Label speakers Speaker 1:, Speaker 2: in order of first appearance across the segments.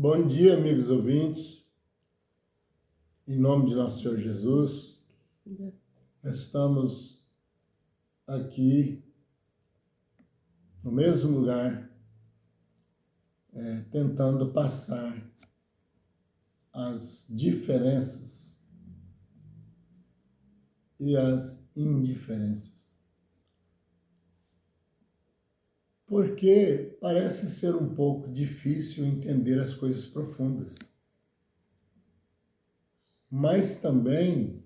Speaker 1: Bom dia, amigos ouvintes. Em nome de nosso Senhor Jesus, estamos aqui no mesmo lugar, tentando passar as diferenças e as indiferenças. Porque parece ser um pouco difícil entender as coisas profundas. Mas também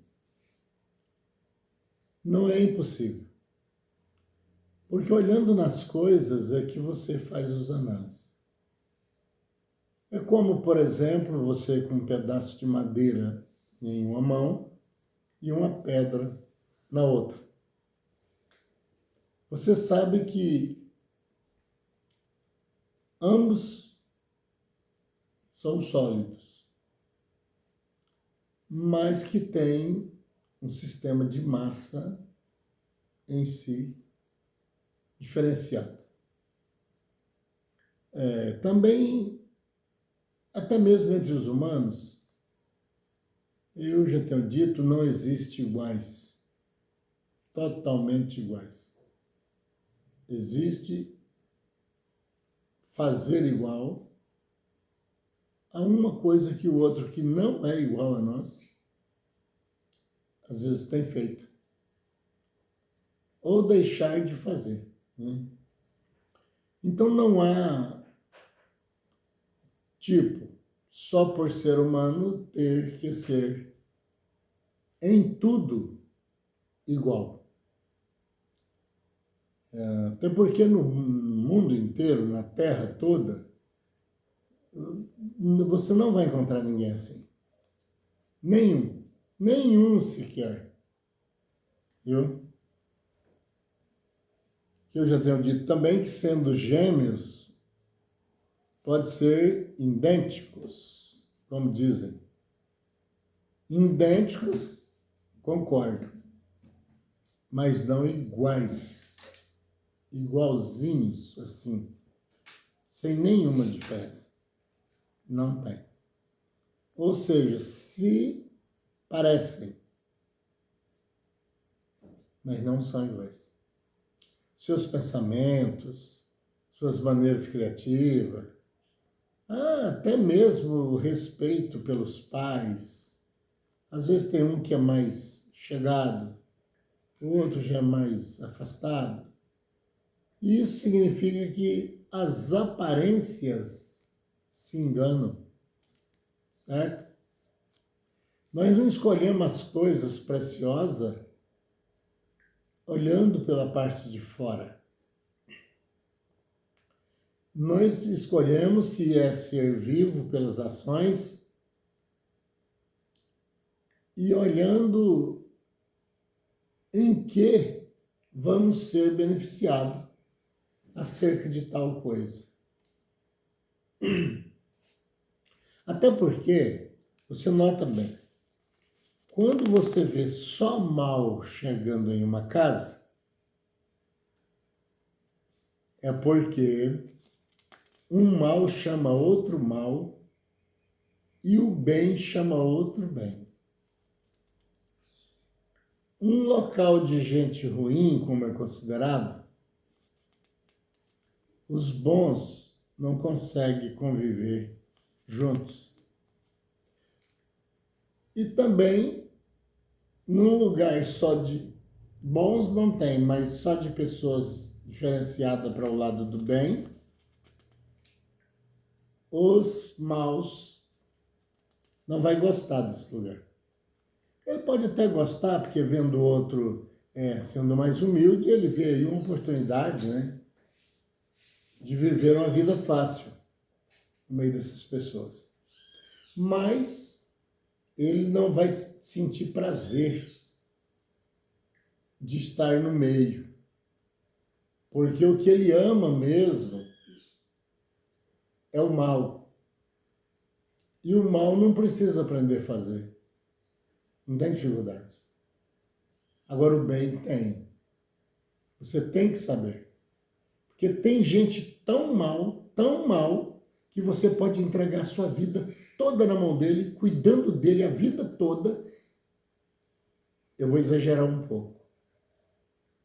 Speaker 1: não é impossível. Porque olhando nas coisas é que você faz os análises. É como, por exemplo, você com um pedaço de madeira em uma mão e uma pedra na outra. Você sabe que ambos são sólidos, mas que têm um sistema de massa em si diferenciado. Também, até mesmo entre os humanos, eu já tenho dito, não existe iguais, totalmente iguais. Existe fazer igual a uma coisa que o outro que não é igual a nós, às vezes tem feito. Ou deixar de fazer. Né? Então não há, só por ser humano, ter que ser em tudo igual. Até porque no mundo inteiro, na Terra toda, você não vai encontrar ninguém assim. Nenhum sequer. Viu? Que eu já tenho dito também que, sendo gêmeos, pode ser idênticos, como dizem. Idênticos, concordo, mas não iguais, igualzinhos, assim, sem nenhuma diferença. Não tem. Ou seja, se parecem, mas não são iguais. Seus pensamentos, suas maneiras criativas, até mesmo o respeito pelos pais. Às vezes tem um que é mais chegado, o outro já é mais afastado. E isso significa que as aparências se enganam, certo? Nós não escolhemos as coisas preciosas olhando pela parte de fora. Nós escolhemos se é ser vivo pelas ações e olhando em que vamos ser beneficiados acerca de tal coisa. Até porque, você nota bem, quando você vê só mal chegando em uma casa, é porque um mal chama outro mal e o bem chama outro bem. Um local de gente ruim, como é considerado, os bons não conseguem conviver juntos. E também, num lugar só de bons não tem, mas só de pessoas diferenciadas para o lado do bem, os maus não vai gostar desse lugar. Ele pode até gostar, porque vendo o outro sendo mais humilde, ele vê aí uma oportunidade, né, de viver uma vida fácil no meio dessas pessoas. Mas ele não vai sentir prazer de estar no meio. Porque o que ele ama mesmo é o mal. E o mal não precisa aprender a fazer. Não tem dificuldade. Agora o bem tem. Você tem que saber. Porque tem gente tão mal, que você pode entregar a sua vida toda na mão dele, cuidando dele a vida toda. Eu vou exagerar um pouco.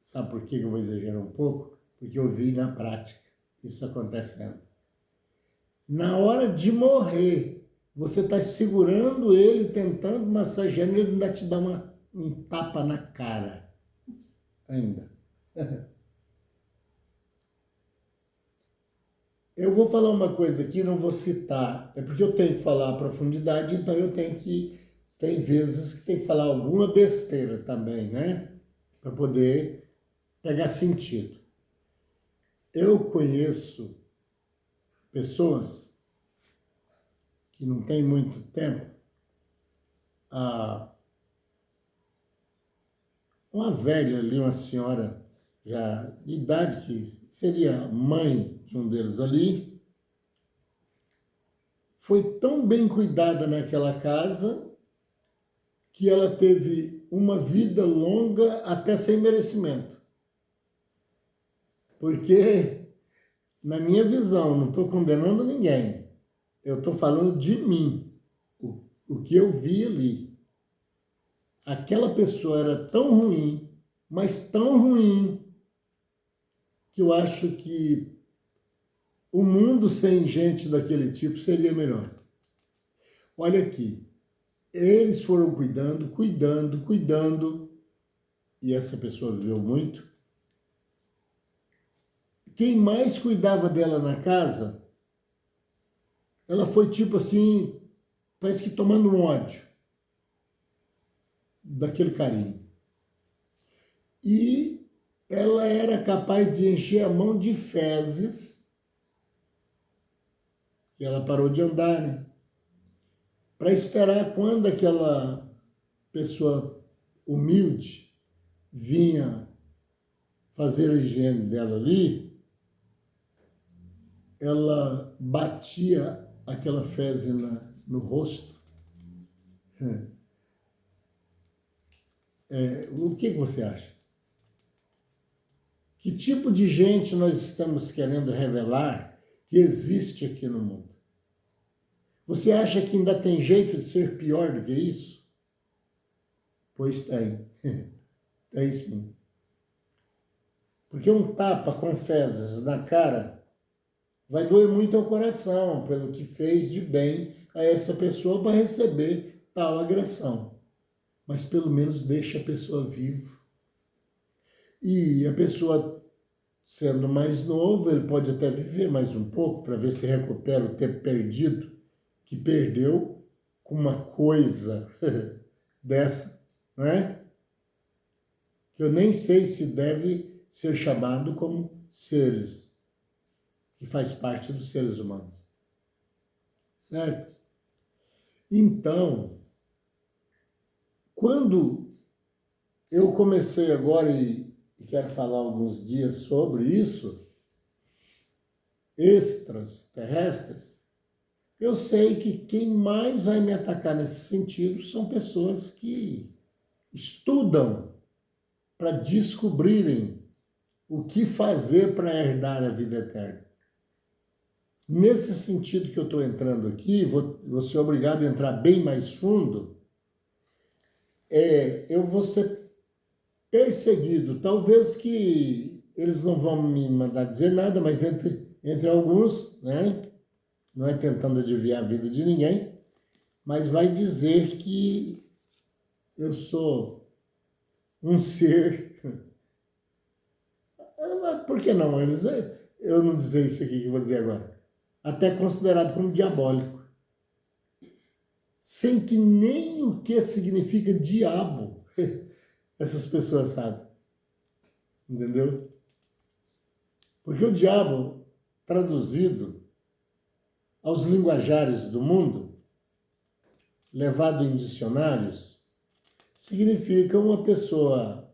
Speaker 1: Sabe por que eu vou exagerar um pouco? Porque eu vi na prática isso acontecendo. Na hora de morrer, você está segurando ele, tentando massagear, e ele ainda te dá um tapa na cara. Ainda. Eu vou falar uma coisa aqui, não vou citar, é porque eu tenho que falar a profundidade, então eu tenho que, tem vezes que tem que falar alguma besteira também, né? Para poder pegar sentido. Eu conheço pessoas que não têm muito tempo, uma velha ali, uma senhora já de idade, que seria mãe de um deles ali, foi tão bem cuidada naquela casa que ela teve uma vida longa até sem merecimento. Porque, na minha visão, não estou condenando ninguém, eu estou falando de mim, o que eu vi ali. Aquela pessoa era tão ruim, mas tão ruim, que eu acho que o mundo sem gente daquele tipo seria melhor. Olha aqui, eles foram cuidando, e essa pessoa viveu muito. Quem mais cuidava dela na casa, ela foi tipo assim, parece que tomando um ódio daquele carinho. E ela era capaz de encher a mão de fezes, e ela parou de andar, né? Para esperar quando aquela pessoa humilde vinha fazer a higiene dela ali, ela batia aquela fezes no rosto. O que você acha? Que tipo de gente nós estamos querendo revelar que existe aqui no mundo? Você acha que ainda tem jeito de ser pior do que isso? Pois tem. Tem sim. Porque um tapa com fezes na cara vai doer muito ao coração pelo que fez de bem a essa pessoa para receber tal agressão. Mas pelo menos deixa a pessoa viva. E a pessoa, sendo mais novo, ele pode até viver mais um pouco para ver se recupera o tempo perdido, que perdeu com uma coisa dessa, não é? Que eu nem sei se deve ser chamado como seres, que faz parte dos seres humanos. Certo? Então, quando eu comecei agora e quero falar alguns dias sobre isso, extraterrestres, eu sei que quem mais vai me atacar nesse sentido são pessoas que estudam para descobrirem o que fazer para herdar a vida eterna. Nesse sentido que eu estou entrando aqui, vou ser obrigado a entrar bem mais fundo, eu vou ser perseguido. Talvez que eles não vão me mandar dizer nada, mas entre alguns, né? Não é tentando adivinhar a vida de ninguém, mas vai dizer que eu sou um ser. Por que não? Eu não dizer isso aqui que eu vou dizer agora. Até considerado como diabólico. Sem que nem o que significa diabo essas pessoas sabem. Entendeu? Porque o diabo, traduzido aos linguajares do mundo, levado em dicionários, significa uma pessoa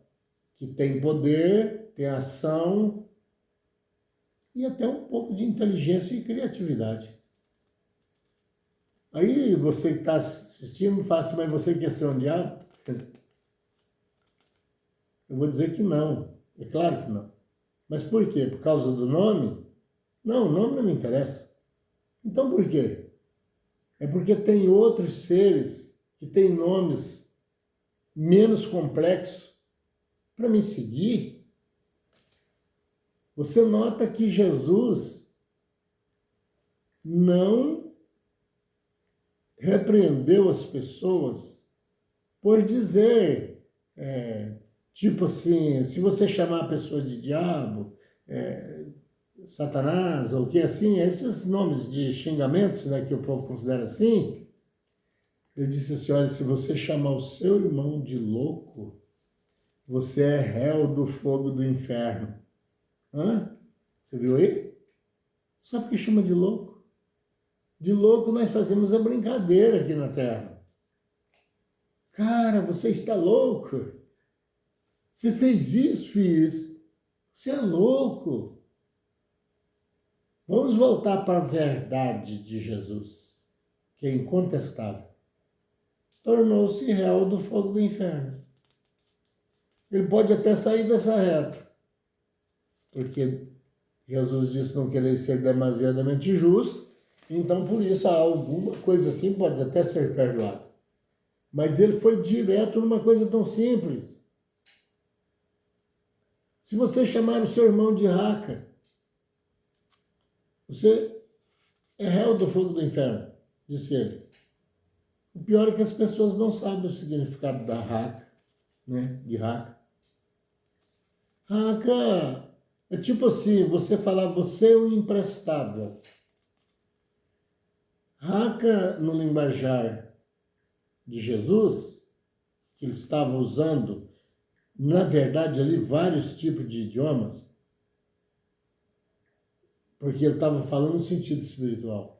Speaker 1: que tem poder, tem ação e até um pouco de inteligência e criatividade. Aí você que está assistindo fala assim, mas você quer ser um diabo? Eu vou dizer que não. É claro que não. Mas por quê? Por causa do nome? Não, o nome não me interessa. Então por quê? É porque tem outros seres que têm nomes menos complexos para me seguir. Você nota que Jesus não repreendeu as pessoas por dizer, tipo assim, se você chamar a pessoa de diabo, Satanás, ou o que assim, esses nomes de xingamentos, né, que o povo considera assim, ele disse assim, olha, se você chamar o seu irmão de louco, você é réu do fogo do inferno. Hã? Você viu aí? Só porque chama de louco. De louco nós fazemos a brincadeira aqui na Terra. Cara, você está louco? Você fez isso, fiz. Você é louco. Vamos voltar para a verdade de Jesus, que é incontestável. Tornou-se réu do fogo do inferno. Ele pode até sair dessa reta, porque Jesus disse não querer ser demasiadamente justo, então por isso alguma coisa assim pode até ser perdoado. Mas ele foi direto numa coisa tão simples. Se você chamar o seu irmão de raca, você é réu do fogo do inferno, disse ele. O pior é que as pessoas não sabem o significado da raca, né? De raca. Raca é tipo assim, você falar, você é o imprestável. Raca, no linguajar de Jesus, que ele estava usando, na verdade, ali, vários tipos de idiomas, porque ele estava falando no sentido espiritual.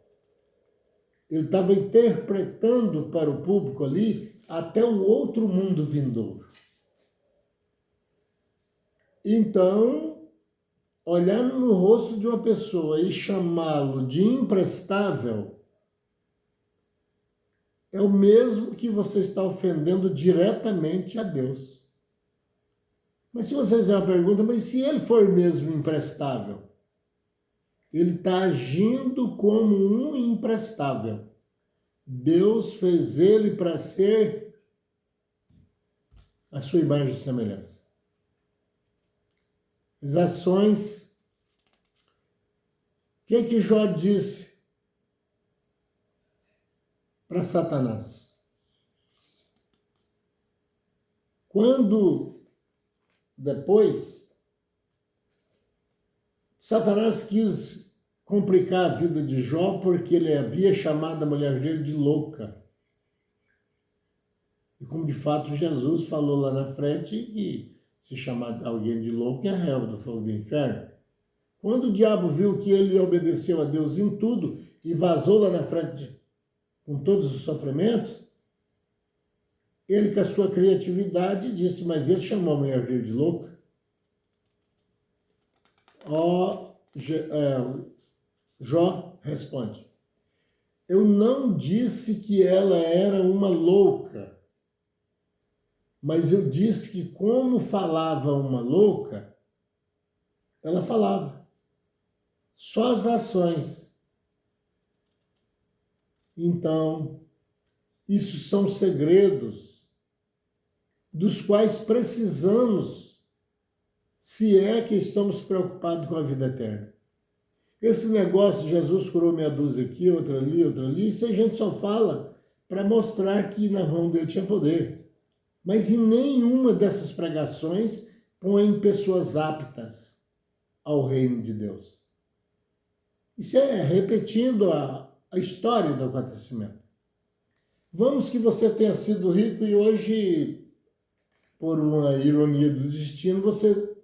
Speaker 1: Ele estava interpretando para o público ali até um outro mundo vindouro. Então, olhar no rosto de uma pessoa e chamá-lo de imprestável é o mesmo que você está ofendendo diretamente a Deus. Mas se você fizer uma pergunta, mas se ele for mesmo imprestável? Ele está agindo como um imprestável. Deus fez ele para ser a sua imagem e semelhança. As ações. O que Jó disse para Satanás? Quando depois Satanás quis complicar a vida de Jó porque ele havia chamado a mulher dele de louca. E como de fato Jesus falou lá na frente que se chamar alguém de louco é réu do fogo do inferno. Quando o diabo viu que ele obedeceu a Deus em tudo e vazou lá na frente com todos os sofrimentos, ele com a sua criatividade disse, mas ele chamou a mulher dele de louca. Jó responde, eu não disse que ela era uma louca, mas eu disse que como falava uma louca, ela falava. Só as ações. Então, isso são segredos dos quais precisamos, se é que estamos preocupados com a vida eterna. Esse negócio de Jesus curou meia dúzia aqui, outra ali, isso a gente só fala para mostrar que na mão dele tinha poder. Mas em nenhuma dessas pregações põe pessoas aptas ao reino de Deus. Isso é repetindo a história do acontecimento. Vamos que você tenha sido rico e hoje, por uma ironia do destino, você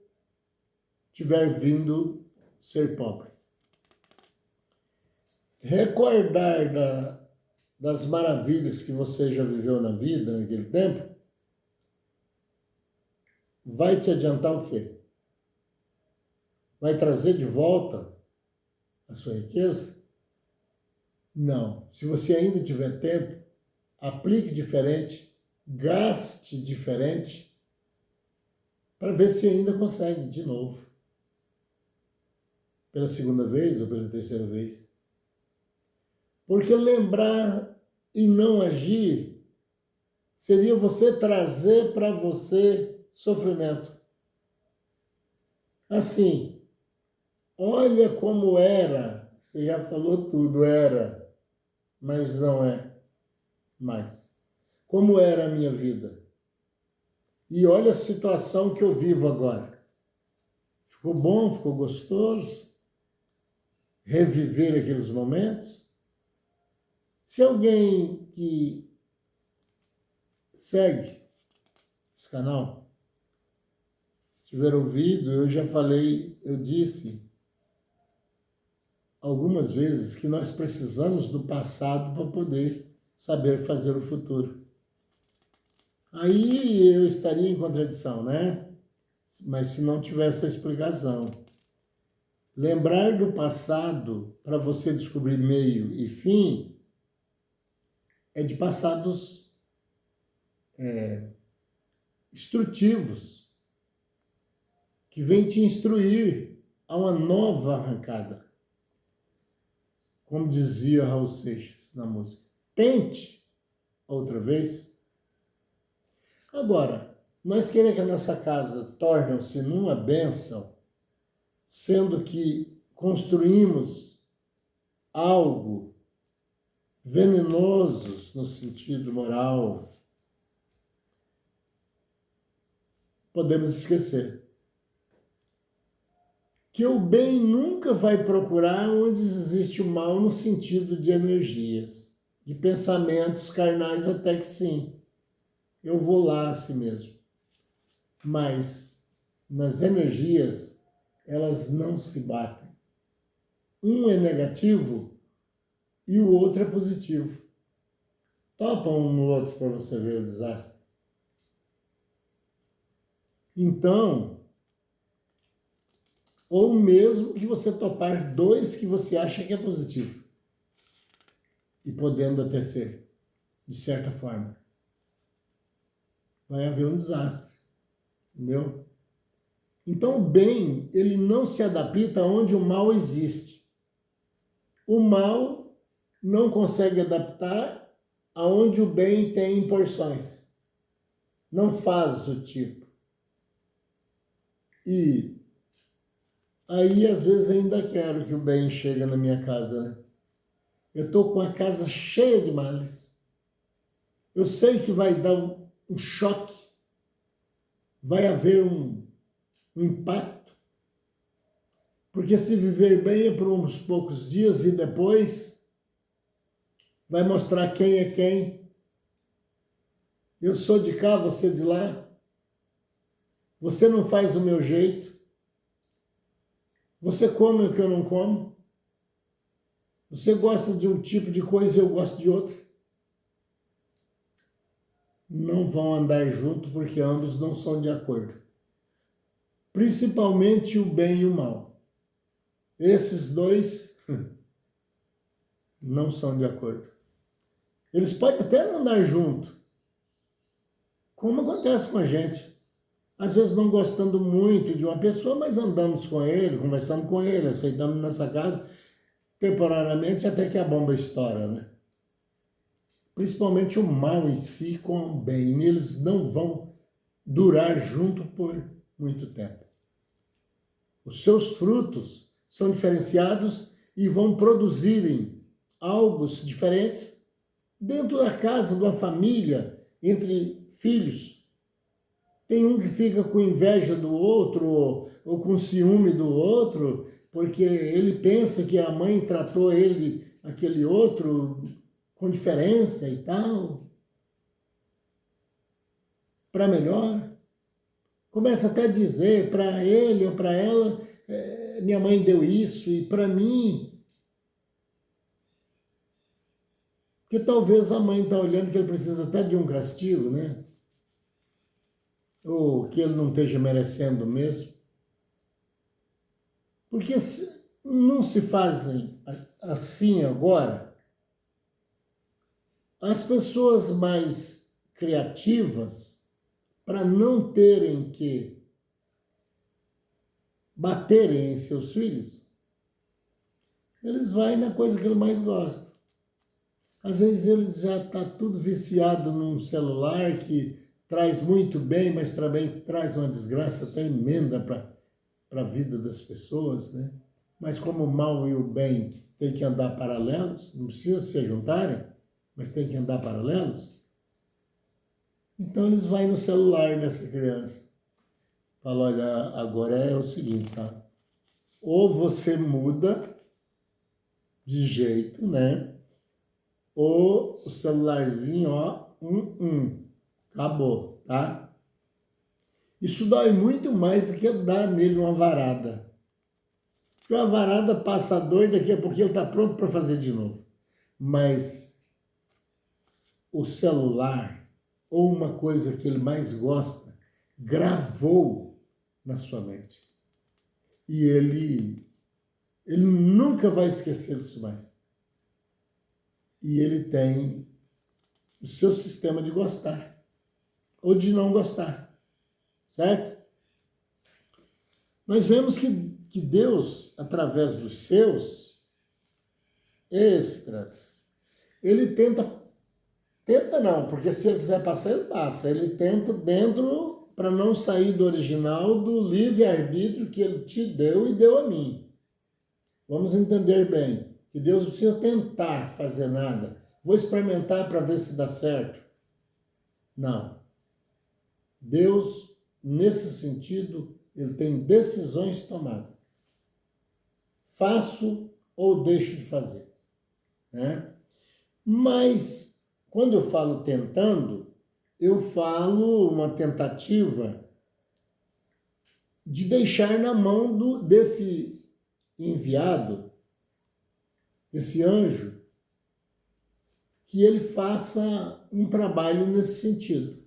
Speaker 1: tiver vindo ser pobre. Recordar das maravilhas que você já viveu na vida, naquele tempo, vai te adiantar o quê? Vai trazer de volta a sua riqueza? Não. Se você ainda tiver tempo, aplique diferente, gaste diferente, para ver se ainda consegue de novo. Pela segunda vez ou pela terceira vez. Porque lembrar e não agir seria você trazer para você sofrimento. Assim, olha como era, você já falou tudo, era, mas não é mais. Como era a minha vida? E olha a situação que eu vivo agora. Ficou bom, ficou gostoso? Reviver aqueles momentos? Se alguém que segue esse canal tiver ouvido, eu já falei, eu disse algumas vezes que nós precisamos do passado para poder saber fazer o futuro. Aí eu estaria em contradição, né? Mas se não tivesse a explicação. Lembrar do passado para você descobrir meio e fim é de passados instrutivos, que vem te instruir a uma nova arrancada. Como dizia Raul Seixas na música. Tente outra vez. Agora, nós queremos que a nossa casa torne-se numa bênção, sendo que construímos algo venenosos no sentido moral, podemos esquecer que o bem nunca vai procurar onde existe o mal no sentido de energias, de pensamentos carnais, até que sim, eu vou lá assim mesmo. Mas nas energias, elas não se batem. Um é negativo e o outro é positivo. Topa um no outro para você ver o desastre. Então, ou mesmo que você topar dois que você acha que é positivo. E podendo até ser, de certa forma. Vai haver um desastre. Entendeu? Então o bem, ele não se adapta onde o mal existe. O mal não consegue adaptar aonde o bem tem porções. Não faz o tipo. E aí, às vezes, ainda quero que o bem chegue na minha casa, né? Eu estou com a casa cheia de males. Eu sei que vai dar um choque. Vai haver um impacto. Porque se viver bem é por uns poucos dias e depois vai mostrar quem é quem. Eu sou de cá, você de lá. Você não faz o meu jeito. Você come o que eu não como. Você gosta de um tipo de coisa e eu gosto de outro. Não vão andar junto porque ambos não são de acordo. Principalmente o bem e o mal. Esses dois não são de acordo. Eles podem até andar junto, como acontece com a gente. Às vezes não gostando muito de uma pessoa, mas andamos com ele, conversamos com ele, aceitamos nessa casa, temporariamente até que a bomba estoura, né? Principalmente o mal em si com o bem. Eles não vão durar junto por muito tempo. Os seus frutos são diferenciados e vão produzirem algo diferentes dentro da casa, de uma família, entre filhos. Tem um que fica com inveja do outro ou com ciúme do outro, porque ele pensa que a mãe tratou ele, aquele outro, com diferença e tal, para melhor. Começa até a dizer para ele ou para ela, minha mãe deu isso, e para mim, que talvez a mãe está olhando que ele precisa até de um castigo, né? Ou que ele não esteja merecendo mesmo. Porque não se fazem assim agora. As pessoas mais criativas, para não terem que baterem em seus filhos, eles vão na coisa que eles mais gostam. Às vezes eles já tá tudo viciado num celular que traz muito bem, mas também traz uma desgraça tremenda para a vida das pessoas, né? Mas como o mal e o bem têm que andar paralelos, não precisa se juntarem, mas tem que andar paralelos, então eles vão no celular dessa criança. Fala, olha, agora é o seguinte, sabe? Ou você muda de jeito, né? Ou o celularzinho, ó, acabou, tá? Isso dói muito mais do que dar nele uma varada. Porque uma varada passa a dor, daqui a pouquinho ele está pronto para fazer de novo. Mas o celular, ou uma coisa que ele mais gosta, gravou na sua mente. E ele nunca vai esquecer disso mais. E ele tem o seu sistema de gostar ou de não gostar, certo? Nós vemos que Deus, através dos seus extras, ele tenta não, porque se ele quiser passar, ele passa. Ele tenta dentro para não sair do original, do livre-arbítrio que ele te deu e deu a mim. Vamos entender bem que Deus não precisa tentar fazer nada. Vou experimentar para ver se dá certo. Não. Deus, nesse sentido, ele tem decisões tomadas. Faço ou deixo de fazer, né? Mas, quando eu falo tentando, eu falo uma tentativa de deixar na mão desse enviado, desse anjo, que ele faça um trabalho nesse sentido.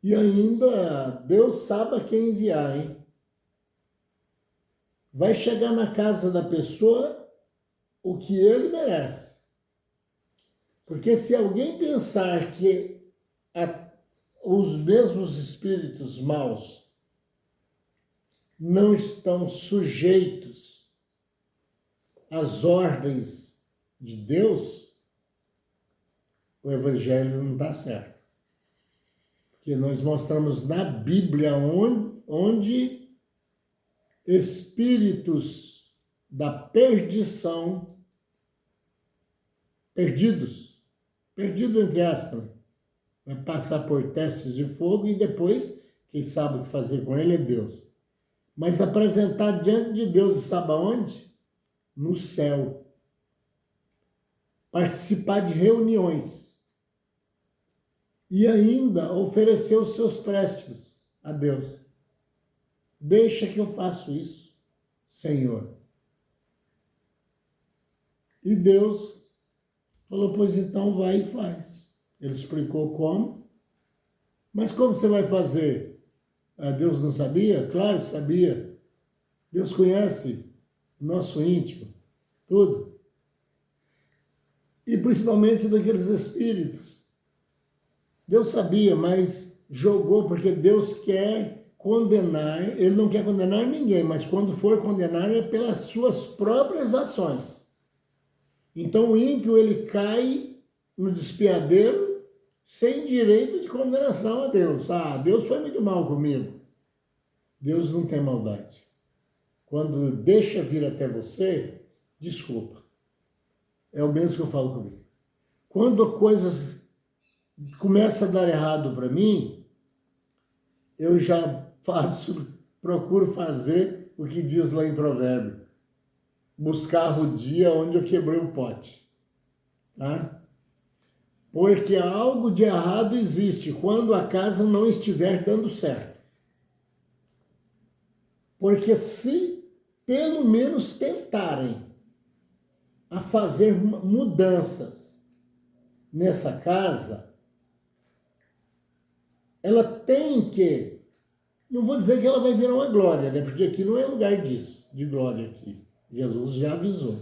Speaker 1: E ainda, Deus sabe a quem enviar, hein? Vai chegar na casa da pessoa o que ele merece. Porque se alguém pensar que os mesmos espíritos maus não estão sujeitos às ordens de Deus, o evangelho não está certo. Porque nós mostramos na Bíblia onde espíritos da perdição, perdido entre aspas, vai passar por testes de fogo e depois, quem sabe o que fazer com ele é Deus. Mas apresentar diante de Deus, sabe aonde? No céu. Participar de reuniões. E ainda oferecer os seus préstimos a Deus. Deixa que eu faço isso, Senhor. E Deus falou, pois então vai e faz. Ele explicou como. Mas como você vai fazer? Deus não sabia? Claro que sabia. Deus conhece o nosso íntimo, tudo. E principalmente daqueles espíritos. Deus sabia, mas jogou, porque Deus quer condenar, ele não quer condenar ninguém, mas quando for condenar é pelas suas próprias ações. Então o ímpio, ele cai no despiadeiro sem direito de condenação a Deus. Deus foi muito mal comigo. Deus não tem maldade. Quando deixa vir até você, desculpa. É o mesmo que eu falo comigo. Quando coisas começam a dar errado para mim, eu já procuro fazer o que diz lá em Provérbio. Buscar o dia onde eu quebrei o pote. Tá? Porque algo de errado existe quando a casa não estiver dando certo. Porque se pelo menos tentarem a fazer mudanças nessa casa, ela tem que, não vou dizer que ela vai virar uma glória, né? Porque aqui não é lugar disso, de glória aqui. Jesus já avisou.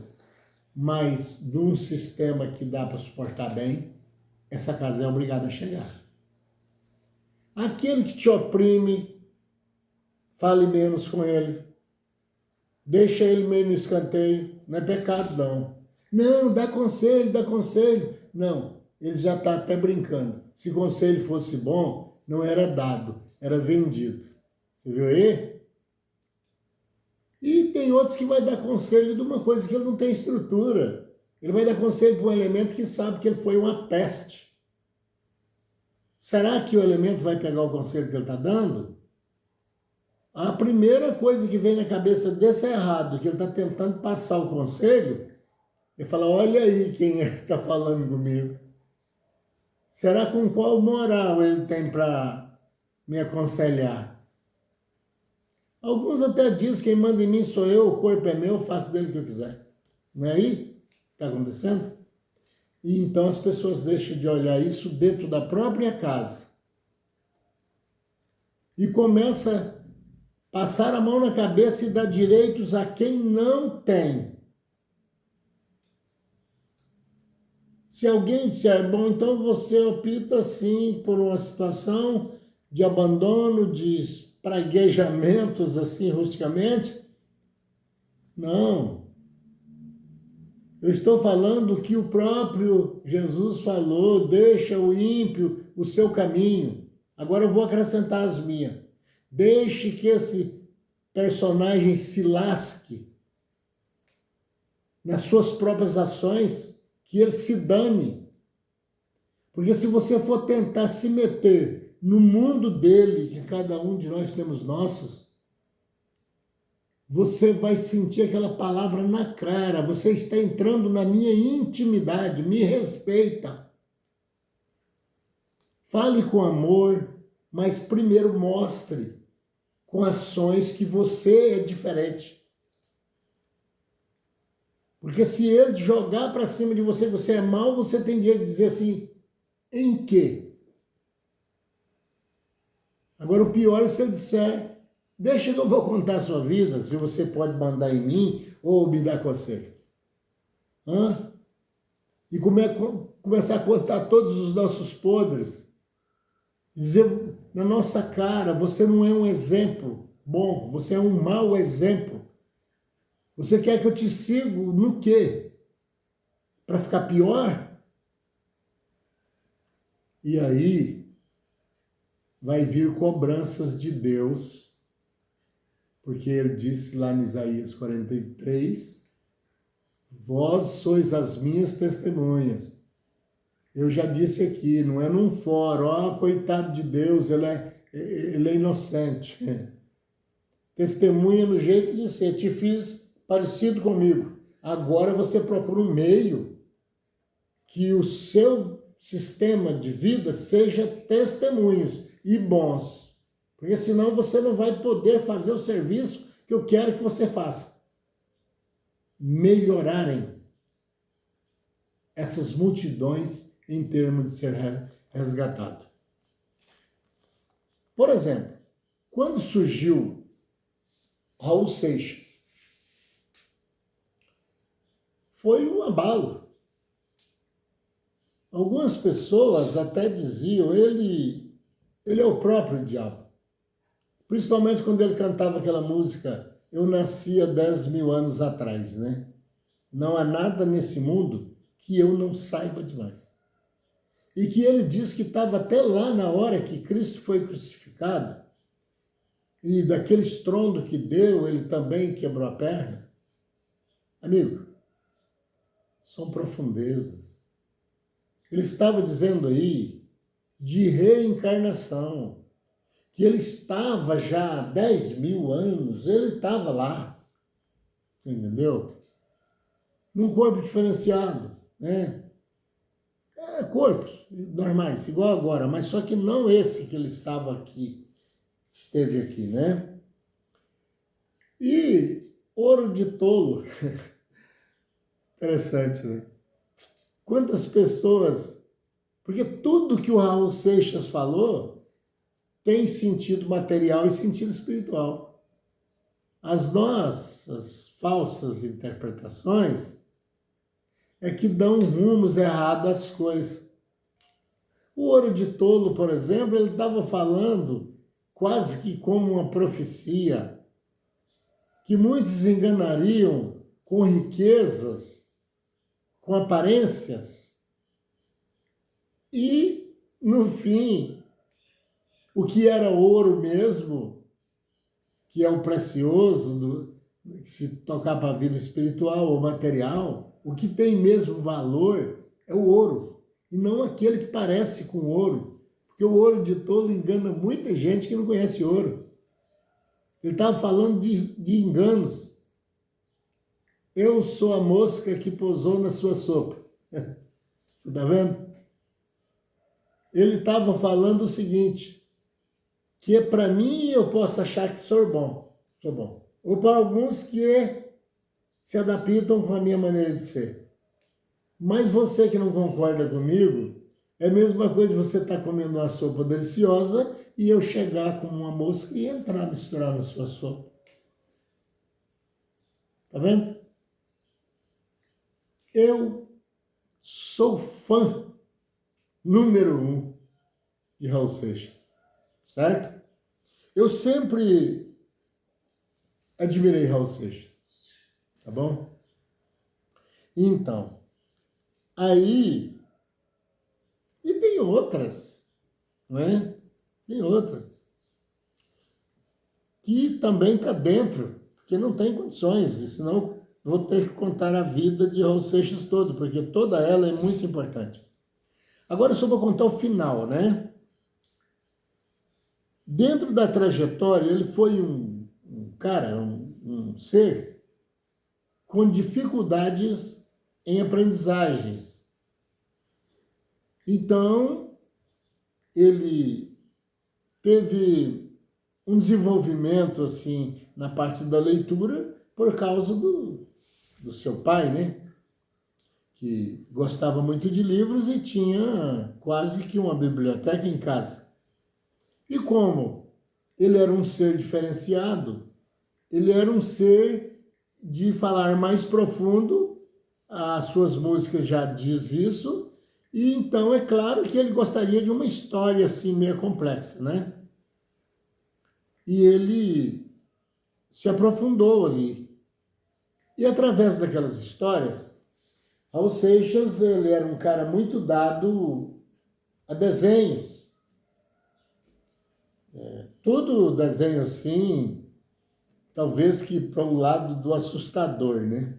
Speaker 1: Mas num sistema que dá para suportar bem, essa casa é obrigada a chegar. Aquele que te oprime, fale menos com ele. Deixa ele meio no escanteio. Não é pecado, não. Não, dá conselho, dá conselho. Não, ele já está até brincando. Se o conselho fosse bom, não era dado, era vendido. Você viu aí? E tem outros que vai dar conselho de uma coisa que ele não tem estrutura. Ele vai dar conselho para um elemento que sabe que ele foi uma peste. Será que o elemento vai pegar o conselho que ele está dando? A primeira coisa que vem na cabeça desse errado, que ele está tentando passar o conselho, ele fala, olha aí quem é que está falando comigo. Será com qual moral ele tem para me aconselhar? Alguns até dizem, quem manda em mim sou eu, o corpo é meu, faço dele o que eu quiser. Não é aí que está acontecendo? E então as pessoas deixam de olhar isso dentro da própria casa. E começa a passar a mão na cabeça e dar direitos a quem não tem. Se alguém disser, bom, então você opta sim por uma situação de abandono, de praguejamentos, assim, rusticamente. Não. Eu estou falando que o próprio Jesus falou, deixa o ímpio o seu caminho. Agora eu vou acrescentar as minhas. Deixe que esse personagem se lasque nas suas próprias ações, que ele se dane. Porque se você for tentar se meter no mundo dele, que cada um de nós temos nossos, você vai sentir aquela palavra na cara, você está entrando na minha intimidade, me respeita. Fale com amor, mas primeiro mostre com ações que você é diferente. Porque se ele jogar para cima de você, você é mau, você tem direito de dizer assim, em quê? Agora o pior é se ele disser, deixa que eu vou contar a sua vida, se você pode mandar em mim ou me dar conselho. E começar a contar todos os nossos podres. Dizer na nossa cara, você não é um exemplo bom, você é um mau exemplo. Você quer que eu te siga no quê? Para ficar pior? E aí vai vir cobranças de Deus, porque ele disse lá em Isaías 43, vós sois as minhas testemunhas. Eu já disse aqui, não é num fórum, coitado de Deus, ele é inocente. Testemunha no jeito de ser, te fiz parecido comigo. Agora você procura um meio que o seu sistema de vida seja testemunhos e bons. Porque senão você não vai poder fazer o serviço que eu quero que você faça. Melhorarem essas multidões em termos de ser resgatado. Por exemplo, quando surgiu Raul Seixas, foi um abalo. Algumas pessoas até diziam, ele é o próprio diabo. Principalmente quando ele cantava aquela música, Eu Nasci há 10 mil anos atrás, né? Não há nada nesse mundo que eu não saiba demais. E que ele diz que estava até lá na hora que Cristo foi crucificado, e daquele estrondo que deu, ele também quebrou a perna. Amigo, são profundezas. Ele estava dizendo aí de reencarnação, que ele estava já há 10 mil anos, ele estava lá, entendeu? Num corpo diferenciado, né? Corpos normais, igual agora, mas só que não esse que ele estava aqui, esteve aqui, né? E ouro de tolo, interessante, né? Quantas pessoas, porque tudo que o Raul Seixas falou tem sentido material e sentido espiritual. As nossas falsas interpretações é que dão rumos errados às coisas. O ouro de tolo, por exemplo, ele estava falando quase que como uma profecia, que muitos enganariam com riquezas com aparências, e, no fim, o que era ouro mesmo, que é o precioso, que se tocar para a vida espiritual ou material, o que tem mesmo valor é o ouro, e não aquele que parece com ouro, porque o ouro de tolo engana muita gente que não conhece ouro. Ele estava falando de enganos. Eu sou a mosca que pousou na sua sopa. Você está vendo? Ele estava falando o seguinte, que para mim eu posso achar que sou bom. Ou para alguns que se adaptam com a minha maneira de ser. Mas você que não concorda comigo, é a mesma coisa você estar comendo uma sopa deliciosa e eu chegar como uma mosca e entrar, misturar na sua sopa. Tá vendo? Eu sou fã número 1 de Raul Seixas, certo? Eu sempre admirei Raul Seixas, tá bom? Então, aí, e tem outras, não é? Tem outras, que também está dentro, porque não tem condições, senão vou ter que contar a vida de Raul Seixas todo, porque toda ela é muito importante. Agora eu só vou contar o final, né? Dentro da trajetória, ele foi um cara, um ser com dificuldades em aprendizagens. Então, ele teve um desenvolvimento assim na parte da leitura por causa do seu pai, né? Que gostava muito de livros e tinha quase que uma biblioteca em casa. E como ele era um ser diferenciado, ele era um ser de falar mais profundo, as suas músicas já diz isso, e então é claro que ele gostaria de uma história assim meio complexa, né? E ele se aprofundou ali. E através daquelas histórias, Raul Seixas, ele era um cara muito dado a desenhos. Tudo desenho assim, talvez que para o lado do assustador, né?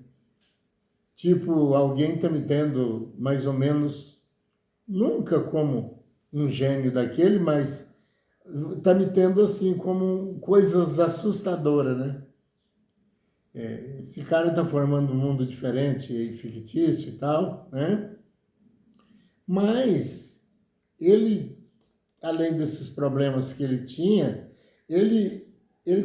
Speaker 1: Tipo, alguém está me tendo mais ou menos, nunca como um gênio daquele, mas está me tendo assim como coisas assustadoras, né? Esse cara está formando um mundo diferente e fictício e tal, né? Mas ele, além desses problemas que ele tinha, ele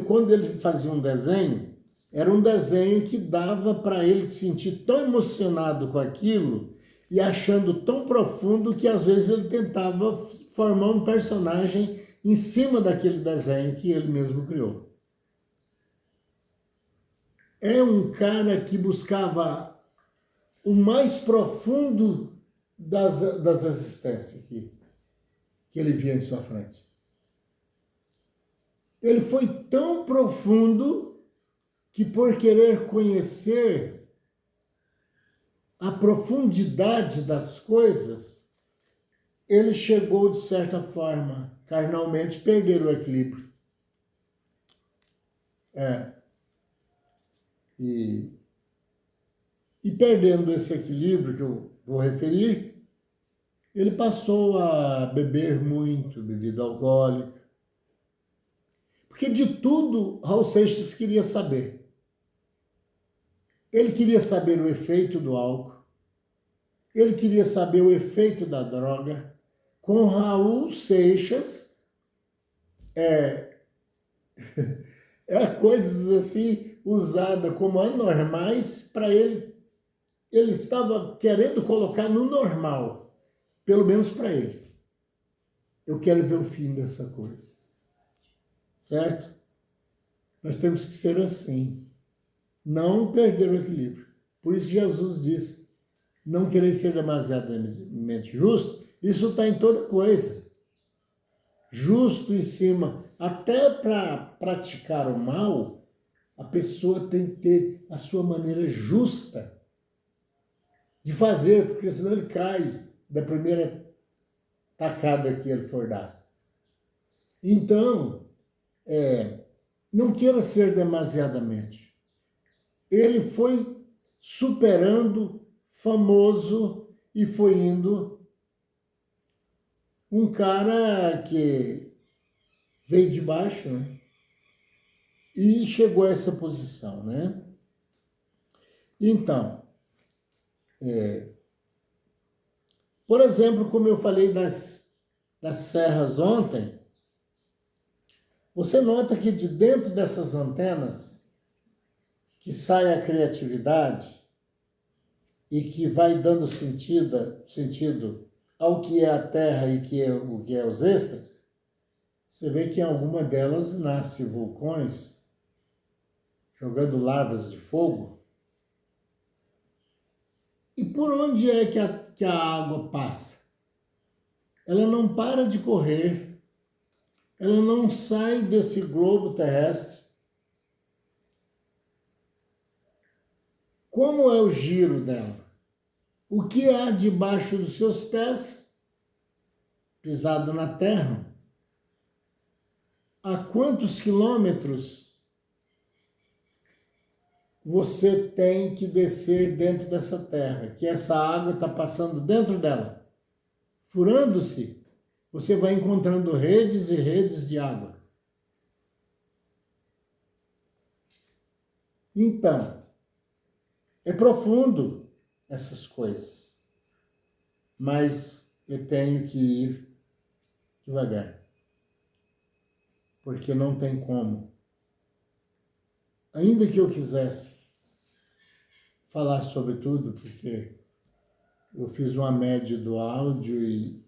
Speaker 1: quando ele fazia um desenho, era um desenho que dava para ele se sentir tão emocionado com aquilo e achando tão profundo que às vezes ele tentava formar um personagem em cima daquele desenho que ele mesmo criou. É um cara que buscava o mais profundo das existências que ele via em sua frente. Ele foi tão profundo que, por querer conhecer a profundidade das coisas, ele chegou, de certa forma, carnalmente, a perder o equilíbrio. E perdendo esse equilíbrio que eu vou referir, ele passou a beber muito, bebida alcoólica. Porque de tudo Raul Seixas queria saber. Ele queria saber o efeito do álcool, ele queria saber o efeito da droga. Com Raul Seixas, coisas assim usadas como anormais para ele. Ele estava querendo colocar no normal, pelo menos para ele. Eu quero ver o fim dessa coisa. Certo? Nós temos que ser assim. Não perder o equilíbrio. Por isso que Jesus disse, não querer ser demasiadamente justo, isso está em toda coisa. Justo em cima. Até para praticar o mal, a pessoa tem que ter a sua maneira justa. de fazer, porque senão ele cai da primeira tacada que ele for dar. Então, não queira ser demasiadamente. Ele foi superando, famoso, e foi indo um cara que veio de baixo, né? E chegou a essa posição, né? Então, por exemplo, como eu falei das serras ontem, você nota que de dentro dessas antenas que sai a criatividade e que vai dando sentido ao que é a Terra e o que é os extras, você vê que em alguma delas nasce vulcões jogando larvas de fogo. E por onde é que a água passa? Ela não para de correr, ela não sai desse globo terrestre. Como é o giro dela? O que há debaixo dos seus pés, pisado na terra? A quantos quilômetros você tem que descer dentro dessa terra? Que essa água está passando dentro dela. Furando-se, você vai encontrando redes e redes de água. Então, é profundo essas coisas, mas eu tenho que ir devagar, porque não tem como. Ainda que eu quisesse falar sobre tudo, porque eu fiz uma média do áudio e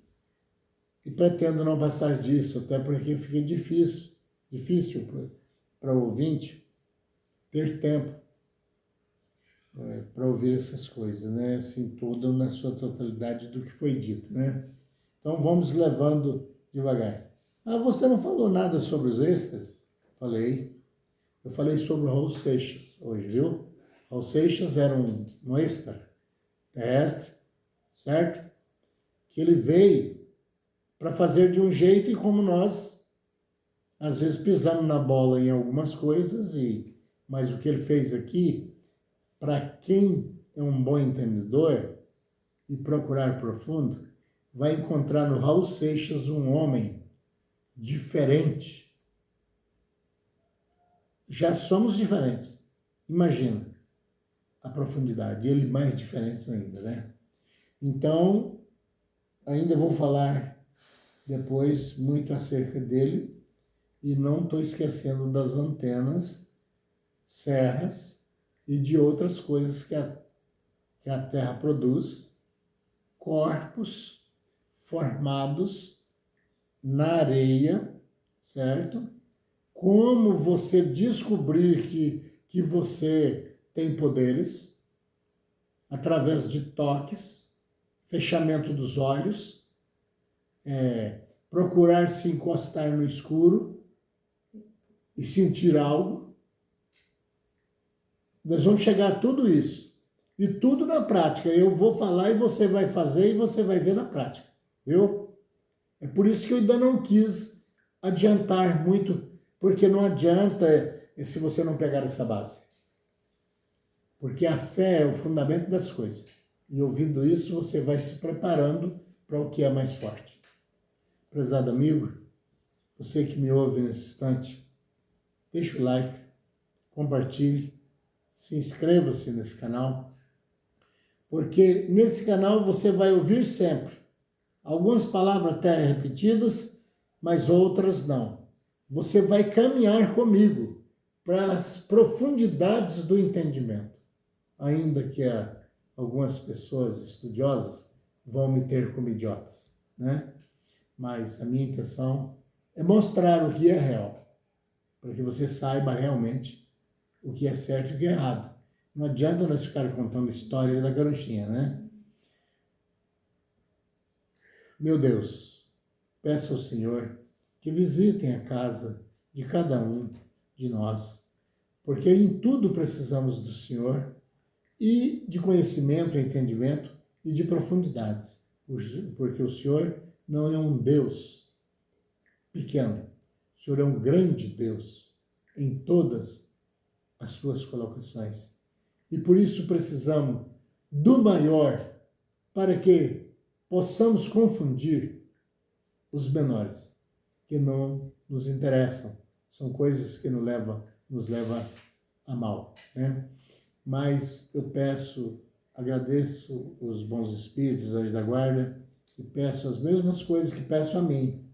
Speaker 1: pretendo não passar disso, até porque fica difícil para o ouvinte ter tempo para ouvir essas coisas, né? Assim, tudo na sua totalidade do que foi dito, né? Então vamos levando devagar. Ah, você não falou nada sobre os extras? Falei. Eu falei sobre o Raul Seixas hoje, viu? Raul Seixas era um extra terrestre, certo? Que ele veio para fazer de um jeito e como nós, às vezes, pisamos na bola em algumas coisas, mas o que ele fez aqui, para quem é um bom entendedor e procurar profundo, vai encontrar no Raul Seixas um homem diferente. Já somos diferentes. Imagina a profundidade, ele mais diferentes ainda, né? Então, ainda vou falar depois muito acerca dele e não estou esquecendo das antenas, serras e de outras coisas que a Terra produz, corpos formados na areia, certo? Como você descobrir que você tem poderes através de toques, fechamento dos olhos, procurar se encostar no escuro e sentir algo. Nós vamos chegar a tudo isso. E tudo na prática. Eu vou falar e você vai fazer e você vai ver na prática. Viu? É por isso que eu ainda não quis adiantar muito, porque não adianta se você não pegar essa base. Porque a fé é o fundamento das coisas. E ouvindo isso, você vai se preparando para o que é mais forte. Prezado amigo, você que me ouve nesse instante, deixa o like, compartilhe, se inscreva-se nesse canal, porque nesse canal você vai ouvir sempre algumas palavras até repetidas, mas outras não. Você vai caminhar comigo para as profundidades do entendimento, ainda que algumas pessoas estudiosas vão me ter como idiotas, né? Mas a minha intenção é mostrar o que é real, para que você saiba realmente o que é certo e o que é errado. Não adianta nós ficar contando história da carochinha, né? Meu Deus, peço ao Senhor que visitem a casa de cada um de nós, porque em tudo precisamos do Senhor e de conhecimento, entendimento e de profundidades, porque o Senhor não é um Deus pequeno, o Senhor é um grande Deus em todas as suas colocações. E por isso precisamos do maior para que possamos confundir os menores, que não nos interessam. São coisas que nos levam a mal, né? Mas eu agradeço os bons espíritos, anjos da guarda, e peço as mesmas coisas que peço a mim.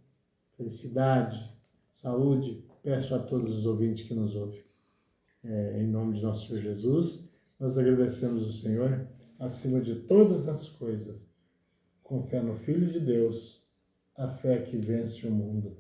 Speaker 1: Felicidade, saúde, peço a todos os ouvintes que nos ouvem. Em nome de nosso Senhor Jesus, nós agradecemos o Senhor acima de todas as coisas, com fé no Filho de Deus, a fé que vence o mundo.